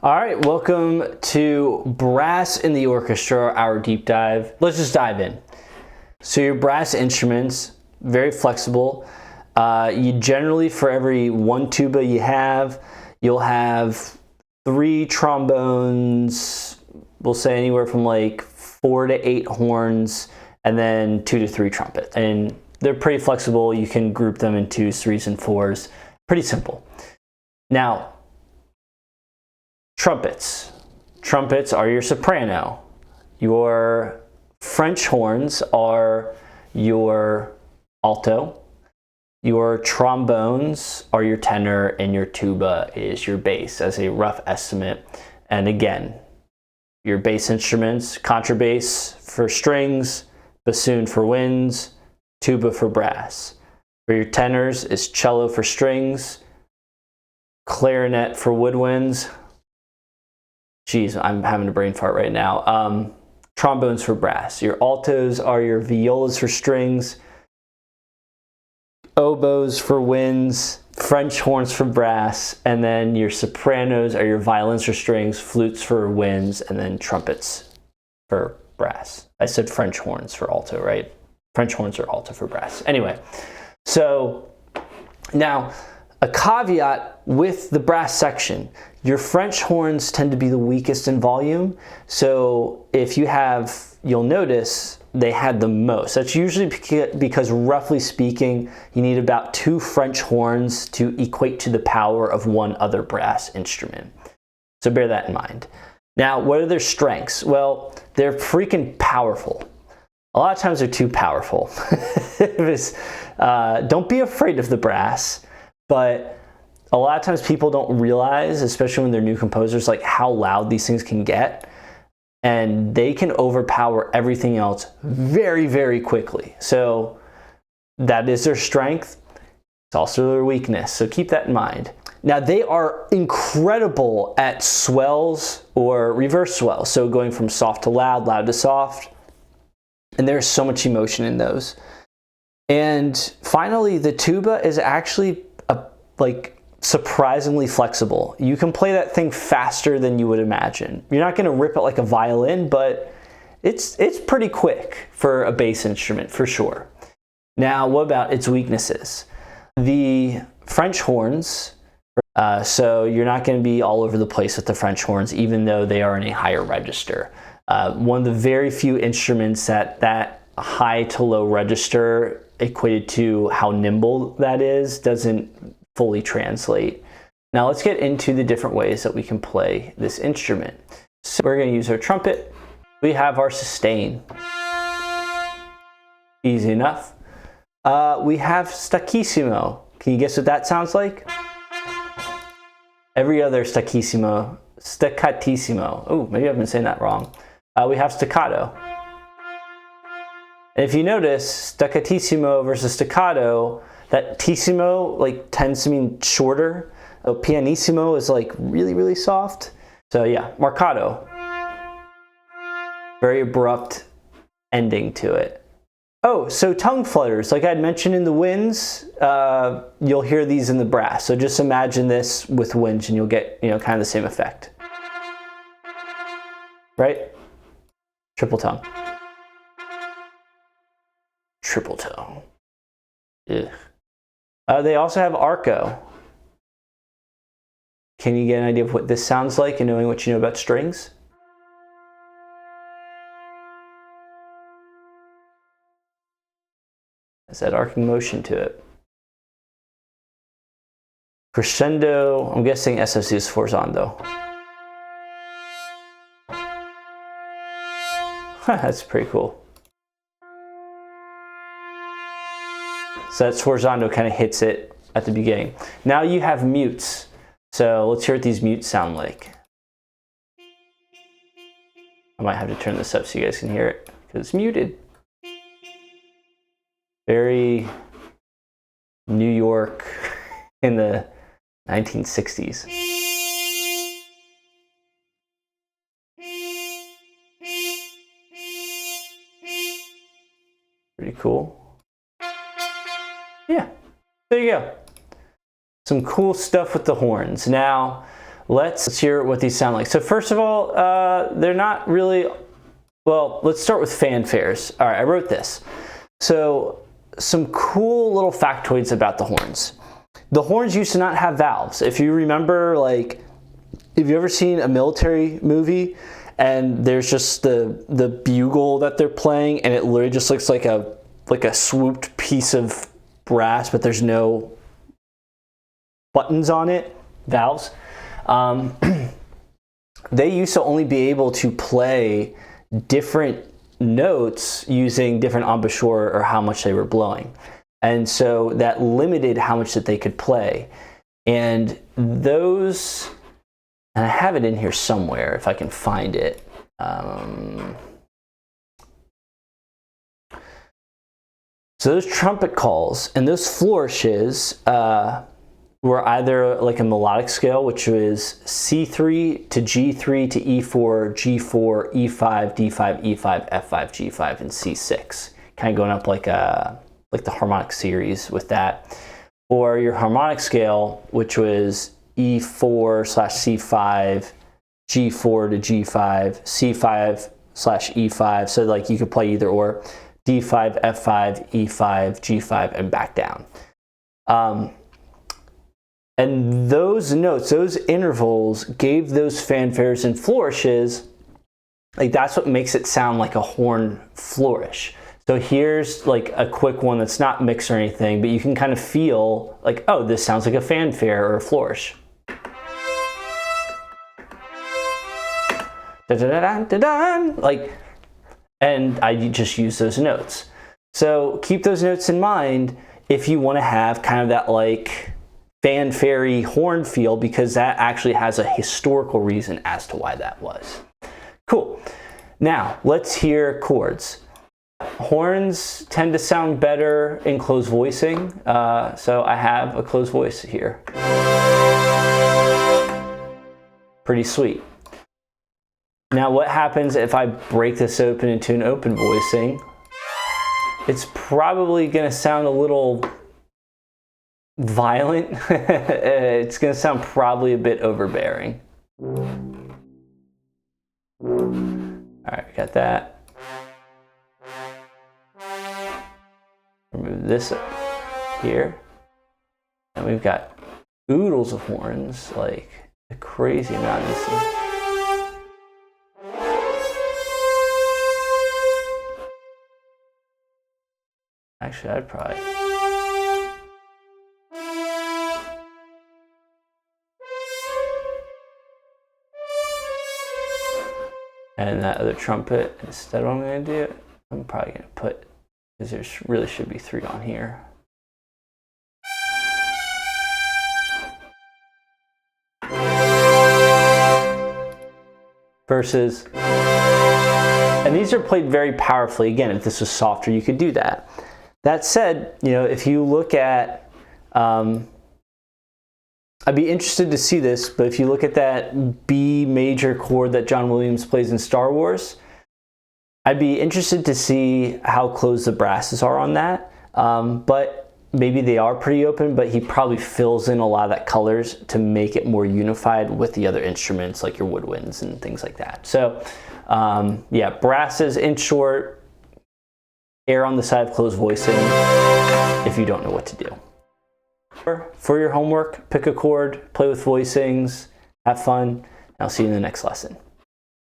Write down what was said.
All right, welcome to Brass in the Orchestra, our deep dive. Let's just dive in. So your brass instruments, very flexible. You generally, for every one tuba you have, you'll have 3 trombones, we'll say anywhere from like 4 to 8 horns, and then 2 to 3 trumpets. And they're pretty flexible. You can group them in 2s, 3s, and 4s. Pretty simple. Now, trumpets. Trumpets are your soprano. Your French horns are your alto. Your trombones are your tenor, and your tuba is your bass, as a rough estimate. And again, your bass instruments, contrabass for strings, bassoon for winds, tuba for brass. For your tenors is cello for strings, clarinet for woodwinds. Geez, I'm having a brain fart right now. Trombones for brass. Your altos are your violas for strings, oboes for winds, French horns for brass, and then your sopranos are your violins for strings, flutes for winds, and then trumpets for brass. I said French horns for alto, right? French horns are alto for brass. Anyway, so now a caveat with the brass section. Your French horns tend to be the weakest in volume. So if you have, you'll notice they had the most. That's usually because roughly speaking, you need about 2 French horns to equate to the power of one other brass instrument. So bear that in mind. Now, what are their strengths? Well, they're freaking powerful. A lot of times they're too powerful. Don't be afraid of the brass, but a lot of times people don't realize, especially when they're new composers, like how loud these things can get. And they can overpower everything else very, very quickly. So that is their strength. It's also their weakness. So keep that in mind. Now, they are incredible at swells or reverse swells. So going from soft to loud, loud to soft. And there's so much emotion in those. And finally, the tuba is actually surprisingly flexible. You can play that thing faster than you would imagine. You're not going to rip it like a violin, but it's pretty quick for a bass instrument for sure. Now, what about its weaknesses? The French horns, so you're not going to be all over the place with the French horns, even though they are in a higher register. One of the very few instruments that high to low register equated to how nimble that is doesn't fully translate. Now let's get into the different ways that we can play this instrument. So we're going to use our trumpet. We have our sustain. Easy enough. We have staccissimo. Can you guess what that sounds like? Every other staccissimo. Staccatissimo. Oh, maybe I've been saying that wrong. We have staccato. And if you notice, staccatissimo versus staccato, that tissimo tends to mean shorter. Pianissimo is really, really soft. So yeah, marcato. Very abrupt ending to it. Oh, so tongue flutters, like I had mentioned in the winds, you'll hear these in the brass. So just imagine this with winds and you'll get, kind of the same effect. Right? Triple tongue. Triple tongue. Ugh. They also have arco. Can you get an idea of what this sounds like and knowing what you know about strings? Has that arcing motion to it. Crescendo, I'm guessing SOC is forzando. That's pretty cool. So that sforzando kind of hits it at the beginning. Now you have mutes. So let's hear what these mutes sound like. I might have to turn this up so you guys can hear it because it's muted. Very New York in the 1960s. Pretty cool. Yeah, there you go. Some cool stuff with the horns. Now, let's hear what these sound like. So first of all, they're not really, well, let's start with fanfares. All right, I wrote this. So some cool little factoids about the horns. The horns used to not have valves. If you remember, like, have you ever seen a military movie and there's just the bugle that they're playing and it literally just looks like a swooped piece of brass, but there's no buttons on it, valves. They used to only be able to play different notes using different embouchure or how much they were blowing. And so that limited how much that they could play. And those, and I have it in here somewhere if I can find it. So those trumpet calls and those flourishes were either like a melodic scale, which was C3 to G3 to E4, G4, E5, D5, E5, F5, G5, and C6. Kind of going up like the harmonic series with that. Or your harmonic scale, which was E4/C5, G4 to G5, C5/E5. So like you could play either or. D5, F5, E5, G5, and back down. And those notes, those intervals gave those fanfares and flourishes, like that's what makes it sound like a horn flourish. So here's like a quick one that's not mixed or anything, but you can kind of feel like, oh, this sounds like a fanfare or a flourish. Da-da-da-da-da-da, like, and I just use those notes. So keep those notes in mind if you want to have kind of that like fanfare horn feel, because that actually has a historical reason as to why that was. Cool. Now let's hear chords. Horns tend to sound better in closed voicing, so I have a closed voice here. Pretty sweet. Now what happens if I break this open into an open voicing? It's probably going to sound a little violent. It's going to sound probably a bit overbearing. All right, we got that. Remove this up here. And we've got oodles of horns, like a crazy amount of this. Actually, I'd probably. And that other trumpet, instead of what I'm going to do, I'm probably going to put, because there really should be 3 on here. Versus, and these are played very powerfully. Again, if this was softer, you could do that. That said, you know, if you look at, I'd be interested to see this, but if you look at that B major chord that John Williams plays in Star Wars, I'd be interested to see how close the brasses are on that. But maybe they are pretty open, but he probably fills in a lot of that colors to make it more unified with the other instruments like your woodwinds and things like that. So yeah, brasses, in short, err on the side of closed voicing if you don't know what to do. For your homework, pick a chord, play with voicings, have fun, and I'll see you in the next lesson.